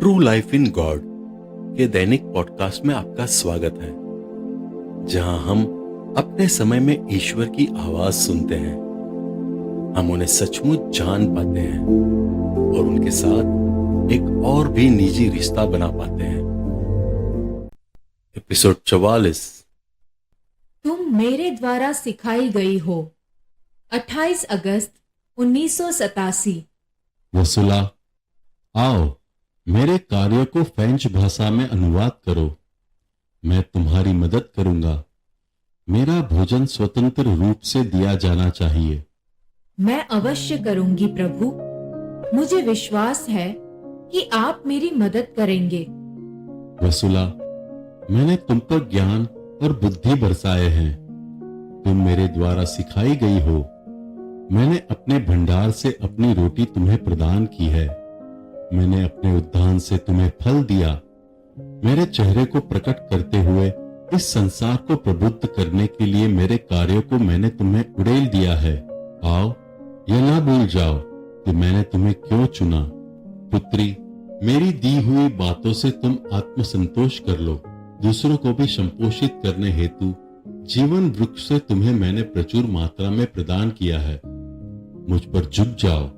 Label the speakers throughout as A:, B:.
A: True life in God के दैनिक podcast में आपका स्वागत है, जहां हम अपने समय में ईश्वर की आवाज सुनते हैं। हम उन्हें सचमुच जान पाते हैं और उनके साथ एक और भी निजी रिश्ता बना पाते हैं। एपिसोड 44।
B: तुम मेरे द्वारा सिखाई गई हो। 28 अगस्त 1987।
C: वसुला, आओ मेरे कार्य को फ्रेंच भाषा में अनुवाद करो। मैं तुम्हारी मदद करूंगा। मेरा भोजन स्वतंत्र रूप से दिया जाना चाहिए।
B: मैं अवश्य करूंगी प्रभु। मुझे विश्वास है कि आप मेरी मदद करेंगे।
C: वसुला, मैंने तुम पर ज्ञान और बुद्धि बरसाए हैं। तुम मेरे द्वारा सिखाई गई हो। मैंने अपने भंडार से अपनी रोटी तुम्हें प्रदान की है। मैंने अपने उद्यान से तुम्हें फल दिया। मेरे चेहरे को प्रकट करते हुए इस संसार को प्रबुद्ध करने के लिए मेरे कार्यों को मैंने तुम्हें उड़ेल दिया है। आओ, यह ना भूल जाओ कि मैंने तुम्हें क्यों चुना। पुत्री, मेरी दी हुई बातों से तुम आत्मसंतोष कर लो। दूसरों को भी संपोषित करने हेतु जीवन वृक्ष से तुम्हें मैंने प्रचुर मात्रा में प्रदान किया है। मुझ पर झुक जाओ,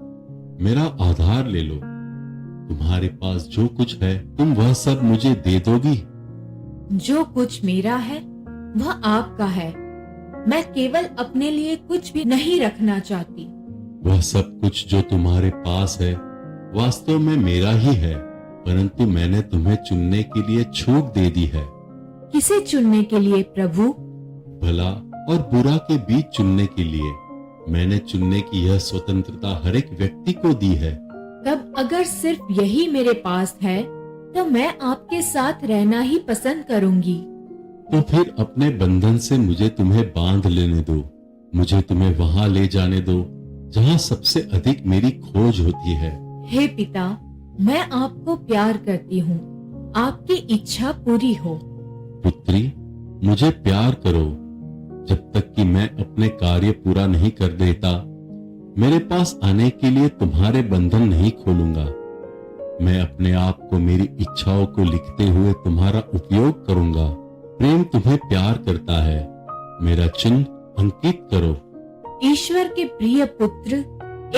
C: मेरा आधार ले लो। तुम्हारे पास जो कुछ है तुम वह सब मुझे दे दोगी।
B: जो कुछ मेरा है वह आपका है। मैं केवल अपने लिए कुछ भी नहीं रखना चाहती।
C: वह सब कुछ जो तुम्हारे पास है वास्तव में मेरा ही है, परंतु मैंने तुम्हें चुनने के लिए छूट दे दी है।
B: किसे चुनने के लिए प्रभु?
C: भला और बुरा के बीच चुनने के लिए। मैंने चुनने की यह स्वतंत्रता हर एक व्यक्ति को दी है।
B: तब अगर सिर्फ यही मेरे पास है तो मैं आपके साथ रहना ही पसंद करूंगी।
C: तो फिर अपने बंधन से मुझे तुम्हें बांध लेने दो। मुझे तुम्हें वहां ले जाने दो जहां सबसे अधिक मेरी खोज होती है।
B: हे पिता, मैं आपको प्यार करती हूँ। आपकी इच्छा पूरी हो।
C: पुत्री, मुझे प्यार करो। जब तक कि मैं अपने कार्य पूरा नहीं कर देता, मेरे पास आने के लिए तुम्हारे बंधन नहीं खोलूंगा। मैं अपने आप को मेरी इच्छाओं को लिखते हुए तुम्हारा उपयोग करूंगा। प्रेम तुम्हें प्यार करता है। मेरा चिन्ह अंकित करो।
B: ईश्वर के प्रिय पुत्र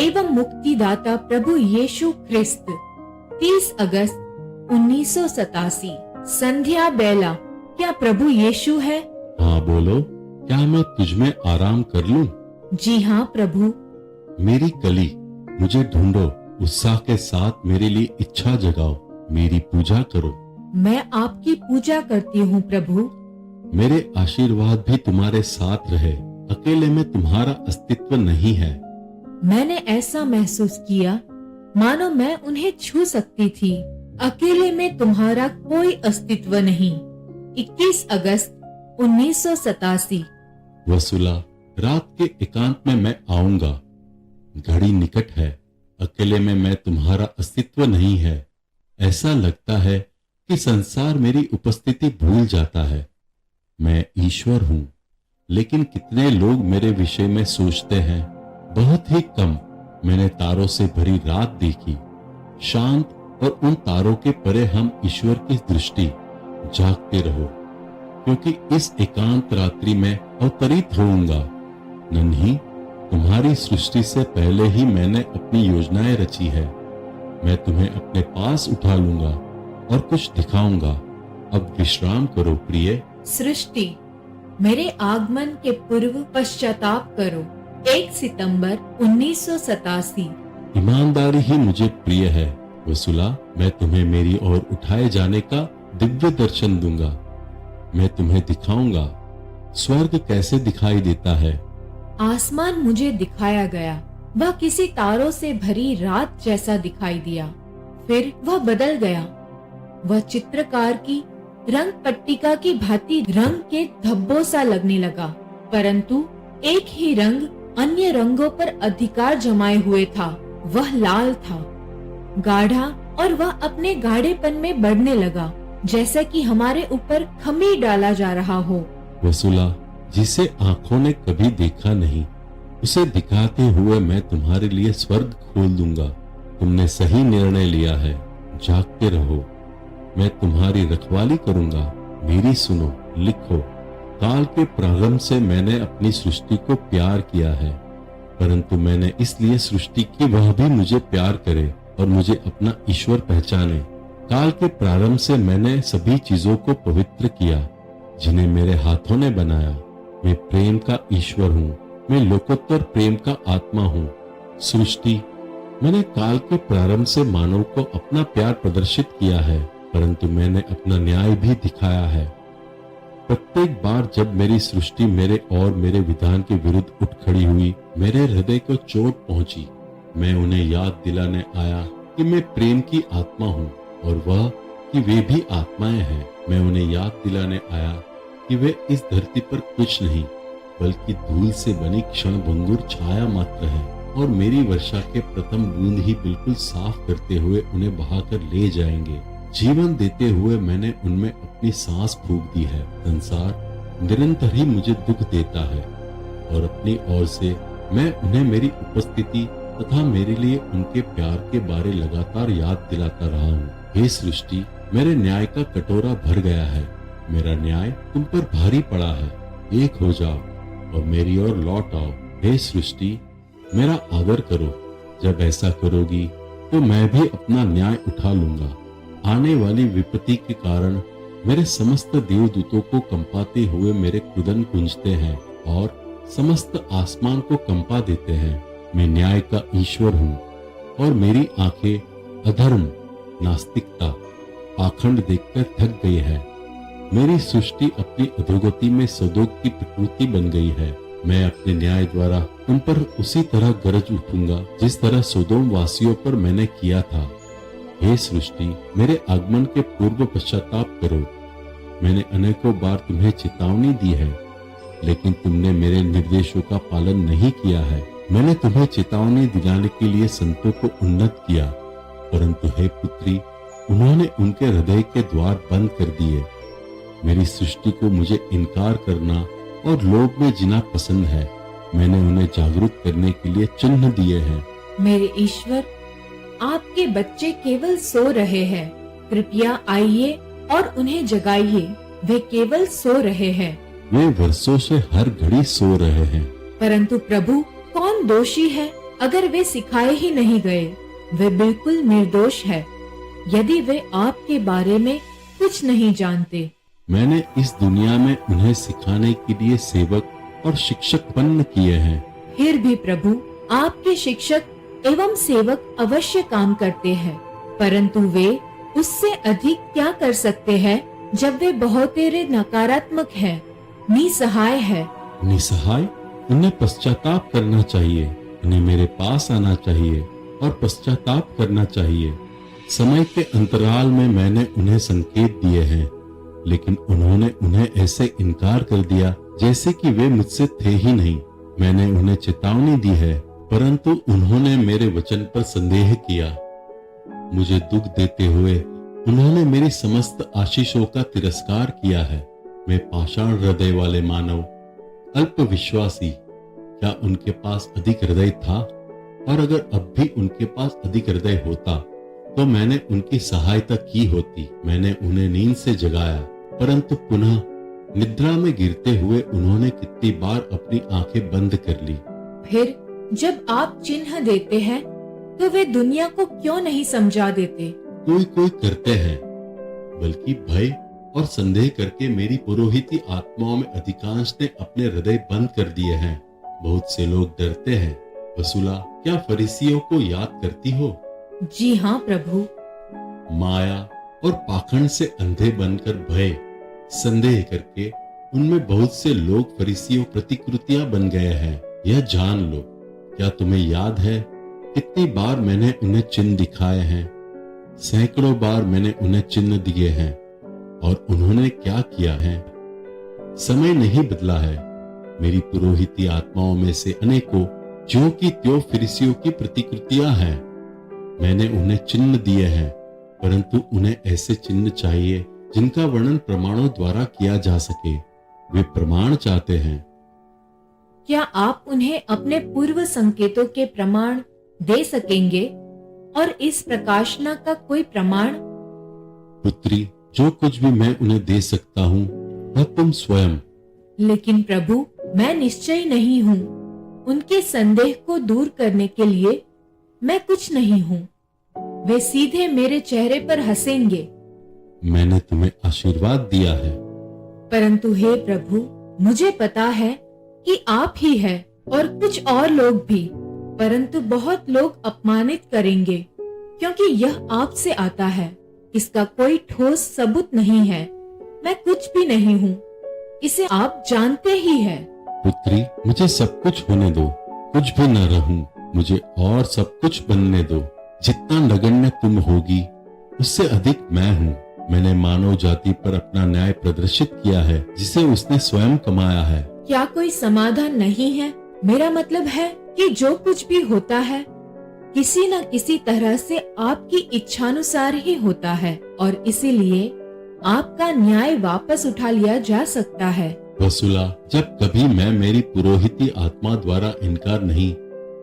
B: एवं मुक्तिदाता प्रभु यीशु ख्रिस्त। 30 अगस्त 1987। संध्या बेला। क्या प्रभु यीशु है?
C: हाँ बोलो, क्या मैं तुझमें आराम कर लूं?
B: जी हाँ प्रभु।
C: मेरी कली, मुझे ढूंढो। उत्साह के साथ मेरे लिए इच्छा जगाओ। मेरी पूजा करो।
B: मैं आपकी पूजा करती हूँ प्रभु।
C: मेरे आशीर्वाद भी तुम्हारे साथ रहे। अकेले में तुम्हारा अस्तित्व नहीं है।
B: मैंने ऐसा महसूस किया मानो मैं उन्हें छू सकती थी। अकेले में तुम्हारा कोई अस्तित्व नहीं। 21 अगस्त 1987।
C: वसुला, रात के एकांत में मैं आऊंगा। घड़ी निकट है। अकेले में मैं तुम्हारा अस्तित्व नहीं है। ऐसा लगता है कि संसार मेरी उपस्थिति भूल जाता है। मैं ईश्वर हूँ, लेकिन कितने लोग मेरे विषय में सोचते हैं? बहुत ही कम। मैंने तारों से भरी रात देखी। शांत और उन तारों के परे हम ईश्वर की दृष्टि। जागते रहो, क्योंकि इस एकांत रात्रि में अवतरित होऊंगा। नन्ही, तुम्हारी सृष्टि से पहले ही मैंने अपनी योजनाएं रची है। मैं तुम्हें अपने पास उठा लूंगा और कुछ दिखाऊंगा। अब विश्राम करो प्रिय।
B: सृष्टि, मेरे आगमन के पूर्व पश्चाताप करो। 1 सितंबर 1987।
C: ईमानदारी ही मुझे प्रिय है। वसुला, मैं तुम्हें मेरी ओर उठाए जाने का दिव्य दर्शन दूंगा। मैं तुम्हें दिखाऊंगा स्वर्ग कैसे दिखाई देता है।
B: आसमान मुझे दिखाया गया। वह किसी तारों से भरी रात जैसा दिखाई दिया। फिर वह बदल गया। वह चित्रकार की रंग पट्टिका की भांति रंग के धब्बों सा लगने लगा, परंतु एक ही रंग अन्य रंगों पर अधिकार जमाए हुए था। वह लाल था, गाढ़ा, और वह अपने गाढ़ेपन में बढ़ने लगा, जैसे कि हमारे ऊपर खमीर डाला जा रहा हो।
C: वसुला, जिसे आंखों ने कभी देखा नहीं, उसे दिखाते हुए मैं तुम्हारे लिए स्वर्ग खोल दूंगा। तुमने सही निर्णय लिया है। जागते रहो, मैं तुम्हारी रखवाली करूंगा। मेरी सुनो, लिखो। काल के प्रारंभ से मैंने अपनी सृष्टि को प्यार किया है, परंतु मैंने इसलिए सृष्टि की वह भी मुझे प्यार करे और मुझे अपना ईश्वर पहचाने। काल के प्रारंभ से मैंने सभी चीजों को पवित्र किया जिन्हें मेरे हाथों ने बनाया। मैं प्रेम का ईश्वर हूँ, मैं लोकोत्तर प्रेम का आत्मा हूँ। सृष्टि, मैंने काल के प्रारंभ से मानव को अपना प्यार प्रदर्शित किया है, परंतु मैंने अपना न्याय भी दिखाया है। प्रत्येक बार जब मेरी सृष्टि मेरे और मेरे विधान के विरुद्ध उठ खड़ी हुई, मेरे हृदय को चोट पहुंची। मैं उन्हें याद दिलाने आया कि मैं प्रेम की आत्मा हूँ और वह कि वे भी आत्माएं हैं। मैं उन्हें याद दिलाने आया कि वे इस धरती पर कुछ नहीं बल्कि धूल से बनी क्षणभंगुर छाया मात्र है, और मेरी वर्षा के प्रथम बूंद ही बिल्कुल साफ करते हुए उन्हें बहाकर ले जाएंगे। जीवन देते हुए मैंने उनमें अपनी सांस फूंक दी है। संसार निरंतर ही मुझे दुख देता है और अपनी ओर से मैं उन्हें मेरी उपस्थिति तथा मेरे लिए उनके प्यार के बारे लगातार याद दिलाता रहा हूँ। हे सृष्टि, मेरे न्याय का कटोरा भर गया है। मेरा न्याय तुम पर भारी पड़ा है। एक हो जाओ और मेरी ओर लौट आओ। हे सृष्टि, मेरा आदर करो। जब ऐसा करोगी तो मैं भी अपना न्याय उठा लूंगा। आने वाली विपत्ति के कारण मेरे समस्त देवदूतों को कंपाते हुए मेरे कुदन गूंजते हैं और समस्त आसमान को कंपा देते हैं। मैं न्याय का ईश्वर हूँ और मेरी आंखें अधर्म, नास्तिकता, पाखंड देखकर थक गई है। मेरी सृष्टि अपनी अधोगति में सदोग की प्रकृति बन गई है। मैं अपने न्याय द्वारा उन पर उसी तरह गरज उठूंगा जिस तरह सोदोम वासियों पर मैंने किया था। हे सृष्टि, मेरे आगमन के पूर्व पश्चाताप करो। मैंने अनेकों बार तुम्हें चेतावनी दी है, लेकिन तुमने मेरे निर्देशों का पालन नहीं किया है। मैंने तुम्हें चेतावनी दिलाने के लिए संतों को उन्नत किया, परंतु हे पुत्री, उन्होंने उनके हृदय के द्वार बंद कर दिए। मेरी सृष्टि को मुझे इनकार करना और लोभ में जीना पसंद है। मैंने उन्हें जागरूक करने के लिए चिन्ह दिए हैं।
B: मेरे ईश्वर, आपके बच्चे केवल सो रहे हैं। कृपया आइए और उन्हें जगाइए। वे केवल सो रहे हैं।
C: वे वर्षों से हर घड़ी सो रहे हैं।
B: परंतु प्रभु, कौन दोषी है अगर वे सिखाए ही नहीं गए? वे बिल्कुल निर्दोष है यदि वे आपके बारे में कुछ नहीं जानते।
C: मैंने इस दुनिया में उन्हें सिखाने के लिए सेवक और शिक्षक उत्पन्न किए हैं।
B: फिर भी प्रभु, आपके शिक्षक एवं सेवक अवश्य काम करते हैं, परंतु वे उससे अधिक क्या कर सकते हैं जब वे बहुतेरे नकारात्मक हैं, निसहाय है।
C: निसहाय? उन्हें पश्चाताप करना चाहिए। उन्हें मेरे पास आना चाहिए और पश्चाताप करना चाहिए। समय के अंतराल में मैंने उन्हें संकेत दिए हैं, लेकिन उन्होंने उन्हें ऐसे इनकार कर दिया जैसे कि वे मुझसे थे ही नहीं। मैंने उन्हें चेतावनी दी है, परंतु उन्होंने मेरे वचन पर संदेह किया। मुझे दुख देते हुए उन्होंने मेरी समस्त आशीषों का तिरस्कार किया है। मैं पाषाण हृदय वाले मानव, अल्प विश्वासी, क्या उनके पास अधिक हृदय था? और अगर अब भी उनके पास अधिक हृदय होता तो मैंने उनकी सहायता की होती। मैंने उन्हें नींद से जगाया, परंतु पुनः निद्रा में गिरते हुए उन्होंने कितनी बार अपनी आंखें बंद कर ली।
B: फिर जब आप चिन्ह देते हैं तो वे दुनिया को क्यों नहीं समझा देते?
C: कोई कोई करते हैं, बल्कि भय और संदेह करके मेरी पुरोहिती आत्माओं में अधिकांश ने अपने हृदय बंद कर दिए हैं। बहुत से लोग डरते हैं। वसुला, क्या फरीसियों को याद करती हो?
B: जी हाँ प्रभु।
C: माया और पाखंड से अंधे बनकर भय, संदेह करके उनमें बहुत से लोग फरीसियों प्रतिकृतियां बन गए हैं। यह जान लो। क्या तुम्हें याद है कितनी बार मैंने उन्हें चिन्ह दिखाए हैं? सैकड़ों बार मैंने उन्हें चिन्ह दिए हैं, और उन्होंने क्या किया है? समय नहीं बदला है। मेरी पुरोहिती आत्माओं में से अनेकों ज्यों की त्यों फरीसियों की प्रतिकृतियां हैं। मैंने उन्हें चिन्ह दिए हैं, परंतु उन्हें ऐसे चिन्ह चाहिए जिनका वर्णन प्रमाणों द्वारा किया जा सके। वे प्रमाण चाहते हैं।
B: क्या आप उन्हें अपने पूर्व संकेतों के प्रमाण दे सकेंगे? और इस प्रकाशना का कोई प्रमाण?
C: पुत्री, जो कुछ भी मैं उन्हें दे सकता हूँ वह तुम स्वयं।
B: लेकिन प्रभु, मैं निश्चय नहीं हूँ। उनके संदेह को दूर करने के लिए मैं कुछ नहीं हूँ। वे सीधे मेरे चेहरे पर हंसेंगे।
C: मैंने तुम्हें आशीर्वाद दिया है।
B: परंतु हे प्रभु, मुझे पता है कि आप ही है और कुछ और लोग भी, परंतु बहुत लोग अपमानित करेंगे क्योंकि यह आपसे आता है। इसका कोई ठोस सबूत नहीं है। मैं कुछ भी नहीं हूँ, इसे आप जानते ही है।
C: पुत्री, मुझे सब कुछ होने दो, कुछ भी न रहूं, मुझे और सब कुछ बनने दो। जितना नगण्य तुम होगी उससे अधिक मैं हूँ। मैंने मानव जाति पर अपना न्याय प्रदर्शित किया है जिसे उसने स्वयं कमाया है।
B: क्या कोई समाधान नहीं है? मेरा मतलब है कि जो कुछ भी होता है किसी न किसी तरह से आपकी इच्छानुसार ही होता है और इसीलिए आपका न्याय वापस उठा लिया जा सकता है।
C: वसुला, जब कभी मैं मेरी पुरोहिती आत्मा द्वारा इनकार नहीं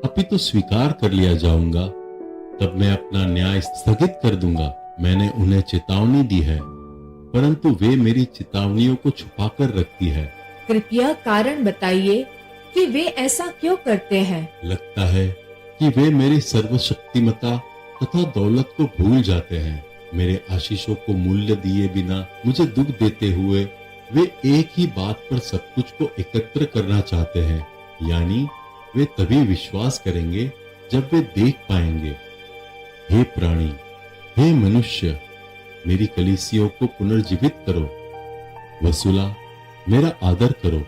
C: अपितु स्वीकार कर लिया जाऊंगा, तब मैं अपना न्याय स्थगित कर दूंगा। मैंने उन्हें चेतावनी दी है, परंतु वे मेरी चेतावनियों को छुपा कर रखती है।
B: कृपया कारण बताइए कि वे ऐसा क्यों करते हैं?
C: लगता है कि वे मेरी सर्वशक्तिमता तथा दौलत को भूल जाते हैं। मेरे आशीषों को मूल्य दिए बिना मुझे दुख देते हुए वे एक ही बात पर सब कुछ को एकत्र करना चाहते हैं, यानी वे तभी विश्वास करेंगे जब वे देख पाएंगे। हे प्राणी, हे मनुष्य, मेरी कलीसियों को पुनर्जीवित करो। वसुला, मेरा आदर करो।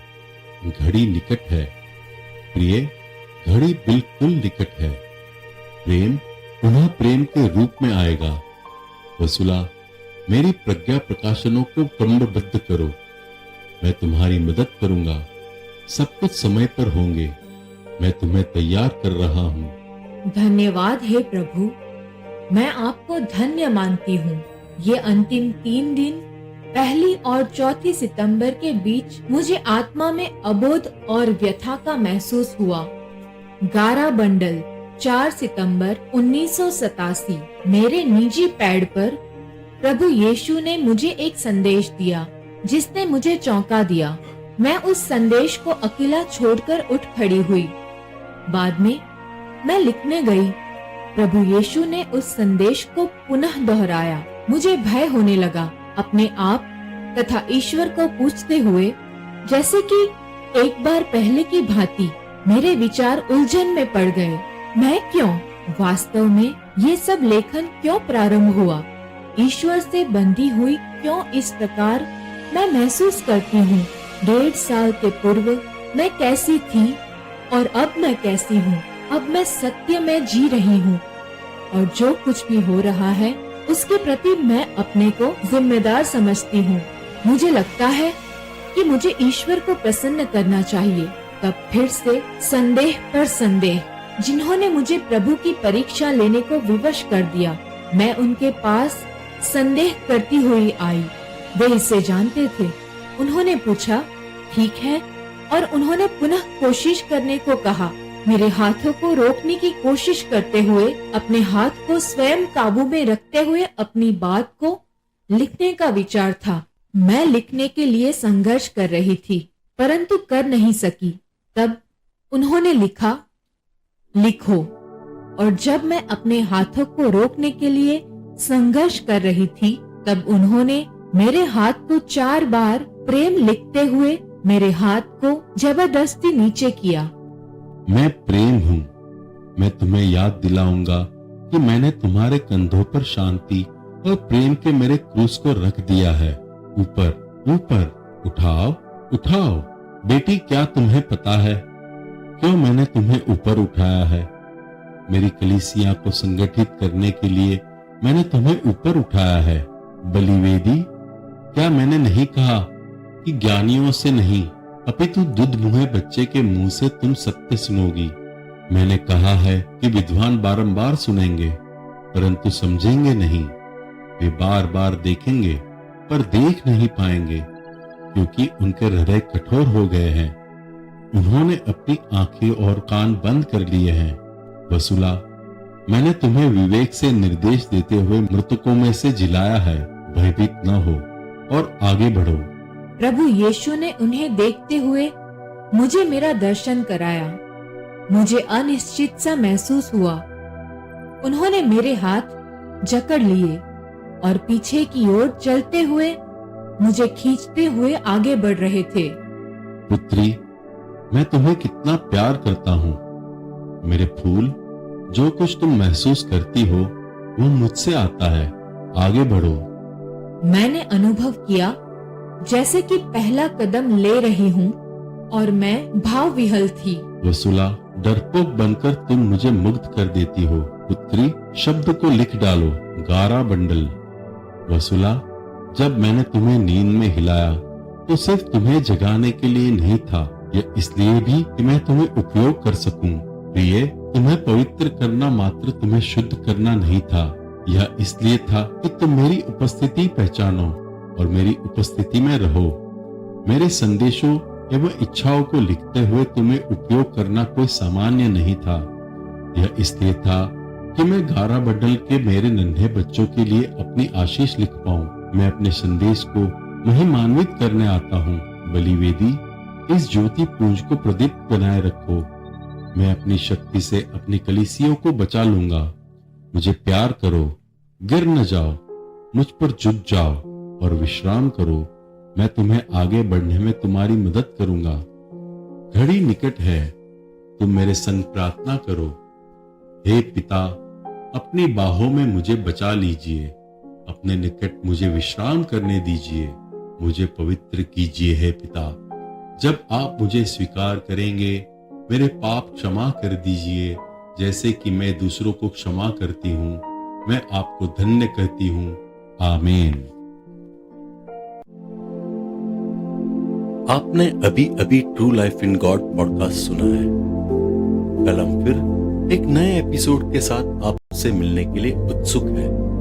C: घड़ी निकट है। प्रिय, घड़ी बिल्कुल निकट है। प्रेम पुनः प्रेम के रूप में आएगा। वसुला, मेरी प्रज्ञा प्रकाशनों को क्रमबद्ध करो। मैं तुम्हारी मदद करूंगा। सब कुछ समय पर होंगे। मैं तुम्हें तैयार कर रहा हूँ।
B: धन्यवाद हे प्रभु, मैं आपको धन्य मानती हूँ। ये अंतिम 3 दिन 1 और 4 सितंबर के बीच मुझे आत्मा में अबोध और व्यथा का महसूस हुआ। गारा बंडल 4 सितंबर 1987। मेरे निजी पैड पर प्रभु यीशु ने मुझे एक संदेश दिया जिसने मुझे चौंका दिया। मैं उस संदेश को अकेला छोड़कर उठ खड़ी हुई। बाद में मैं लिखने गई। प्रभु यीशु ने उस संदेश को पुनः दोहराया। मुझे भय होने लगा, अपने आप तथा ईश्वर को पूछते हुए, जैसे कि एक बार पहले की भांति मेरे विचार उलझन में पड़ गए। मैं क्यों, वास्तव में ये सब लेखन क्यों प्रारंभ हुआ? ईश्वर से बंधी हुई क्यों इस प्रकार मैं महसूस करती हूँ? 1.5 साल के पूर्व मैं कैसी थी और अब मैं कैसी हूँ? अब मैं सत्य में जी रही हूँ और जो कुछ भी हो रहा है उसके प्रति मैं अपने को जिम्मेदार समझती हूँ। मुझे लगता है कि मुझे ईश्वर को प्रसन्न करना चाहिए। तब फिर से संदेह पर संदेह, जिन्होंने मुझे प्रभु की परीक्षा लेने को विवश कर दिया। मैं उनके पास संदेह करती हुई आई। वे इसे जानते थे। उन्होंने पूछा, ठीक है, और उन्होंने पुनः कोशिश करने को कहा। मेरे हाथों को रोकने की कोशिश करते हुए, अपने हाथ को स्वयं काबू में रखते हुए अपनी बात को लिखने का विचार था। मैं लिखने के लिए संघर्ष कर रही थी, परंतु कर नहीं सकी। तब उन्होंने लिखा, लिखो। और जब मैं अपने हाथों को रोकने के लिए संघर्ष कर रही थी, तब उन्होंने मेरे हाथ को 4 बार प्रेम लिखते हुए मेरे हाथ को जबरदस्ती नीचे किया।
C: मैं प्रेम हूँ। मैं तुम्हें याद दिलाऊंगा कि मैंने तुम्हारे कंधों पर शांति और प्रेम के मेरे क्रूस को रख दिया है। ऊपर ऊपर, उठाओ उठाओ। बेटी, क्या तुम्हें पता है क्यों मैंने तुम्हें ऊपर उठाया है? मेरी कलीसिया को संगठित करने के लिए मैंने तुम्हें ऊपर उठाया है। बलिवेदी, क्या मैंने नहीं कहा कि ज्ञानियों से नहीं अपितु दुध मुहे बच्चे के मुंह से तुम सत्य सुनोगी? मैंने कहा है कि विद्वान बारंबार सुनेंगे परंतु समझेंगे नहीं। वे बार बार देखेंगे पर देख नहीं पाएंगे क्योंकि उनके हृदय कठोर हो गए हैं। उन्होंने अपनी आंखें और कान बंद कर लिए हैं। वसुला, मैंने तुम्हें विवेक से निर्देश देते हुए मृतकों में से जिलाया है। भयभीत न हो और आगे बढ़ो।
B: प्रभु यीशु ने उन्हें देखते हुए मुझे मेरा दर्शन कराया। मुझे अनिश्चित सा महसूस हुआ। उन्होंने मेरे हाथ जकड़ लिए और पीछे की ओर चलते हुए मुझे खींचते हुए आगे बढ़ रहे थे।
C: पुत्री, मैं तुम्हें कितना प्यार करता हूँ। मेरे फूल, जो कुछ तुम महसूस करती हो वो मुझसे आता है। आगे बढ़ो।
B: मैंने अनुभव किया जैसे कि पहला कदम ले रही हूँ और मैं भाव विहल थी।
C: वसुला, डरपोक बनकर तुम मुझे मुग्ध कर देती हो। पुत्री, शब्द को लिख डालो। गारा बंडल। वसुला, जब मैंने तुम्हें नींद में हिलाया तो सिर्फ तुम्हें जगाने के लिए नहीं था, यह इसलिए भी कि मैं तुम्हें उपयोग कर सकूं। प्रिय, तुम्हें पवित्र करना मात्र तुम्हें शुद्ध करना नहीं था, यह इसलिए था कि तुम मेरी उपस्थिति पहचानो और मेरी उपस्थिति में रहो। मेरे संदेशों एवं इच्छाओं को लिखते हुए तुम्हें उपयोग करना कोई सामान्य नहीं था। यह इसलिए था कि मैं गारा बंडल के मेरे नन्हे बच्चों के लिए अपनी आशीष लिख पाऊं। मैं अपने संदेश को महिमान्वित करने आता हूँ। बलिवेदी, इस ज्योति पुंज को प्रदीप्त बनाए रखो। मैं अपनी शक्ति से अपनी कलीसियों को बचा लूंगा। मुझे प्यार करो, गिर न जाओ, मुझ पर झुक जाओ और विश्राम करो। मैं तुम्हें आगे बढ़ने में तुम्हारी मदद करूंगा। घड़ी निकट है, तुम मेरे संग प्रार्थना करो। हे पिता, अपनी बाहों में मुझे बचा लीजिए। अपने निकट मुझे विश्राम करने दीजिए। मुझे पवित्र कीजिए हे पिता। जब आप मुझे स्वीकार करेंगे, मेरे पाप क्षमा कर दीजिए, जैसे कि मैं दूसरों को क्षमा करती हूँ। मैं आपको धन्य कहती हूँ। आमीन।
A: आपने अभी अभी true life in God podcast सुना है। कल हम फिर एक नए एपिसोड के साथ आपसे मिलने के लिए उत्सुक हैं।